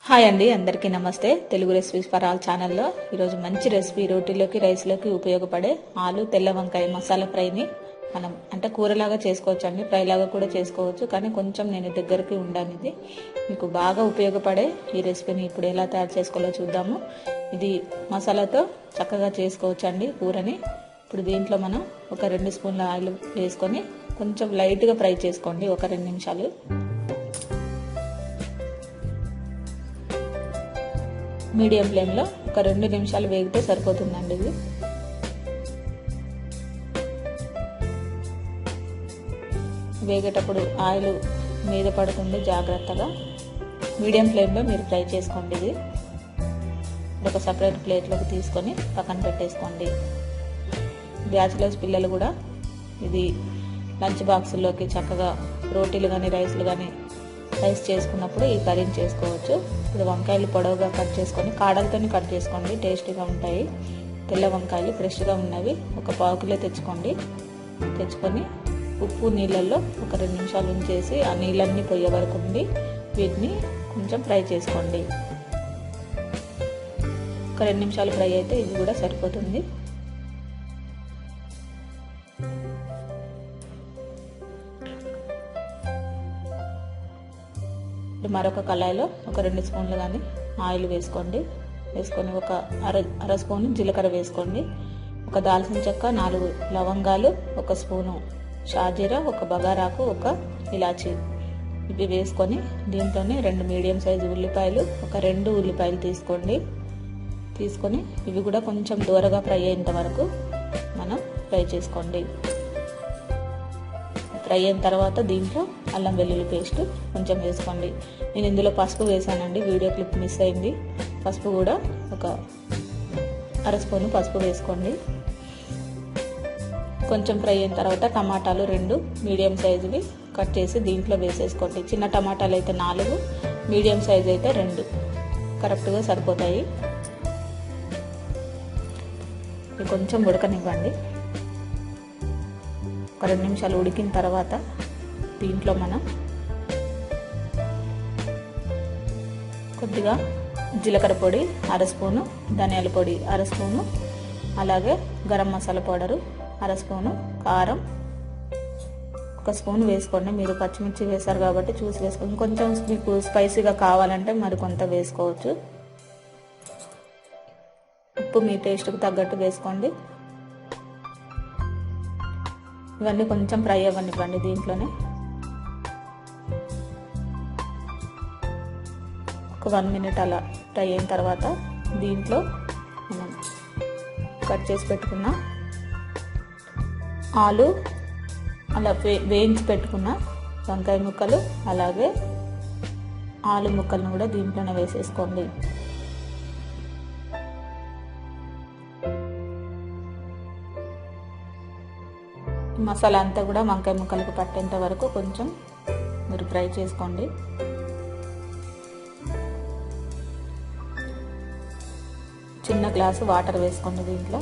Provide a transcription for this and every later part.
Hi అండి, అందరికీ నమస్తే. తెలుగు రెసిపీస్ ఫర్ ఆల్ ఛానల్లో ఈరోజు మంచి రెసిపీ, రోటీలోకి రైస్లోకి ఉపయోగపడే ఆలు తెల్ల వంకాయ మసాలా ఫ్రైని మనం అంటే కూరలాగా చేసుకోవచ్చు అండి, ఫ్రైలాగా కూడా చేసుకోవచ్చు. కానీ కొంచెం నేను దగ్గరికి ఉండాను. ఇది మీకు బాగా ఉపయోగపడే ఈ రెసిపీని ఇప్పుడు ఎలా తయారు చేసుకోవాలో చూద్దాము. ఇది మసాలాతో చక్కగా చేసుకోవచ్చు అండి కూరని. ఇప్పుడు దీంట్లో మనం ఒక 2 స్పూన్ల ఆయిల్ వేసుకొని కొంచెం లైట్గా ఫ్రై చేసుకోండి, ఒక 2 నిమిషాలు. మీడియం ఫ్లేమ్లో ఒక 2 నిమిషాలు వేగితే సరిపోతుందండి. ఇది వేగేటప్పుడు ఆయిల్ మీద పడుతుంది, జాగ్రత్తగా మీడియం ఫ్లేమ్లో మీరు ఫ్రై చేసుకోండి. ఇది ఒక సపరేట్ ప్లేట్లోకి తీసుకొని పక్కన పెట్టేసుకోండి. బ్యాచిలర్స్ పిల్లలు కూడా ఇది లంచ్ బాక్సుల్లోకి చక్కగా రోటీలు కానీ రైస్లు కానీ రైస్ చేసుకున్నప్పుడు ఈ కర్రీని చేసుకోవచ్చు. ఇప్పుడు వంకాయలు పొడవుగా కట్ చేసుకొని కాడలతో కట్ చేసుకోండి, టేస్టీగా ఉంటాయి. తెల్ల వంకాయలు ఫ్రెష్గా ఉన్నవి ఒక 1/4 కిలో తెచ్చుకొని ఉప్పు నీళ్ళల్లో ఒక 2 నిమిషాలు ఉంచేసి ఆ నీళ్ళన్నీ పోయే వరకు ఉండి వీటిని కొంచెం ఫ్రై చేసుకోండి. ఒక 2 నిమిషాలు ఫ్రై అయితే ఇది కూడా సరిపోతుంది. మరొక కళాయిలో ఒక 2 స్పూన్లు కానీ ఆయిల్ వేసుకొని ఒక అర స్పూను జీలకర్ర వేసుకోండి. ఒక దాల్చిన చెక్క, 4 లవంగాలు, 1 స్పూను షాజీరా, 1 బగారాకు, 1 ఇలాచి ఇవి వేసుకొని దీంట్లోనే 2 మీడియం సైజు ఉల్లిపాయలు, ఒక 2 ఉల్లిపాయలు తీసుకొని ఇవి కూడా కొంచెం దూరగా ఫ్రై అయ్యేంత వరకు మనం ఫ్రై చేసుకోండి. ఫ్రై అయిన తర్వాత దీంట్లో అల్లం వెల్లుల్లి పేస్ట్ కొంచెం వేసుకోండి. నేను ఇందులో పసుపు వేసానండి, వీడియో క్లిప్ మిస్ అయింది. పసుపు కూడా ఒక అర స్పూను పసుపు వేసుకోండి. కొంచెం ఫ్రై అయిన తర్వాత టమాటాలు 2 మీడియం సైజువి కట్ చేసి దీంట్లో వేసేసుకోండి. చిన్న టమాటాలు అయితే 4, మీడియం సైజు అయితే 2 కరెక్ట్గా సరిపోతాయి. ఇవి కొంచెం ఉడకనివ్వండి. ఒక 2 నిమిషాలు ఉడికిన తర్వాత దీంట్లో మనం కొద్దిగా జీలకర్ర పొడి అర స్పూను, ధనియాల పొడి అర స్పూను, అలాగే గరం మసాలా పౌడరు అర స్పూను, కారం 1 స్పూన్ వేసుకోండి. మీరు పచ్చిమిర్చి వేశారు కాబట్టి చూసి వేసుకోండి. కొంచెం మీకు స్పైసీగా కావాలంటే మరి కొంత వేసుకోవచ్చు. ఉప్పు మీ టేస్ట్కి తగ్గట్టు వేసుకోండి. ఇవన్నీ కొంచెం ఫ్రై అవ్వనివ్వండి. దీంట్లోనే ఒక 1 మినిట్ అలా ఫ్రై అయిన తర్వాత దీంట్లో మనం కట్ చేసి పెట్టుకున్న ఆలు, అలా వేయించి పెట్టుకున్న వంకాయ ముక్కలు, అలాగే ఆలు ముక్కలను కూడా దీంట్లోనే వేసేసుకోండి. మసాలా అంతా కూడా వంకాయ ముక్కలకు పట్టేంత వరకు కొంచెం మీరు ఫ్రై చేసుకోండి. చిన్న గ్లాసు వాటర్ వేసుకోండి. దీంట్లో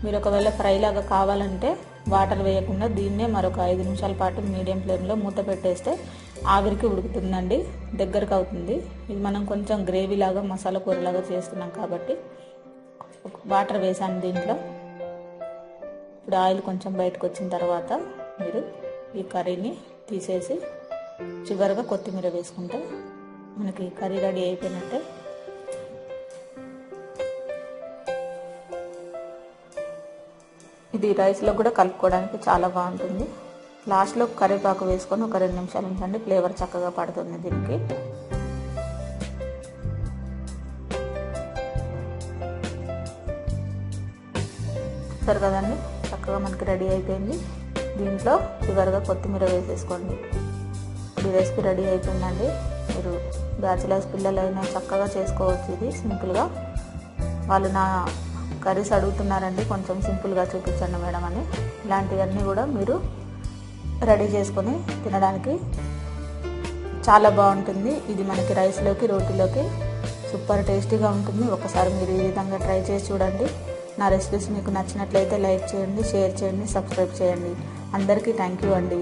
మీరు ఒకవేళ ఫ్రై లాగా కావాలంటే వాటర్ వేయకుండా దీన్నే మరొక 5 నిమిషాల పాటు మీడియం ఫ్లేమ్లో మూత పెట్టేస్తే ఆవిరికి ఉడుకుతుందండి, దగ్గరకు అవుతుంది. ఇది మనం కొంచెం గ్రేవీ లాగా మసాలా కూరలాగా చేస్తున్నాం కాబట్టి వాటర్ వేసాను దీంట్లో. ఇప్పుడు ఆయిల్ కొంచెం బయటకు వచ్చిన తర్వాత మీరు ఈ కర్రీని తీసేసి చివరిగా కొత్తిమీర వేసుకుంటే మనకి కర్రీ రెడీ అయిపోయినట్టే. ఇది రైస్లో కూడా కలుపుకోవడానికి చాలా బాగుంటుంది. లాస్ట్లో కరివేపాకు వేసుకొని ఒక 2 నిమిషాలు ఉంచండి, ఫ్లేవర్ చక్కగా పడుతుంది దీనికి. సరే కదండి, చక్కగా మనకి రెడీ అయిపోయింది. దీంట్లో చివరిగా కొత్తిమీర వేసేసుకోండి. ఈ రెసిపీ రెడీ అయిపోయిందండి. మీరు బ్యాచిలర్స్ పిల్లలైనా చక్కగా చేసుకోవచ్చు. ఇది సింపుల్గా. వాళ్ళు నా కర్రీస్ అడుగుతున్నారండి, కొంచెం సింపుల్గా చూపించండి మేడం అని. ఇలాంటివన్నీ కూడా మీరు రెడీ చేసుకొని తినడానికి చాలా బాగుంటుంది. ఇది మనకి రైస్లోకి, రోటీలోకి సూపర్ టేస్టీగా ఉంటుంది. ఒకసారి మీరు ఈ విధంగా ట్రై చేసి చూడండి. నా రెసిపీస్ మీకు నచ్చినట్లయితే లైక్ చేయండి, షేర్ చేయండి, సబ్స్క్రైబ్ చేయండి. అందరికీ థ్యాంక్ యూ అండి.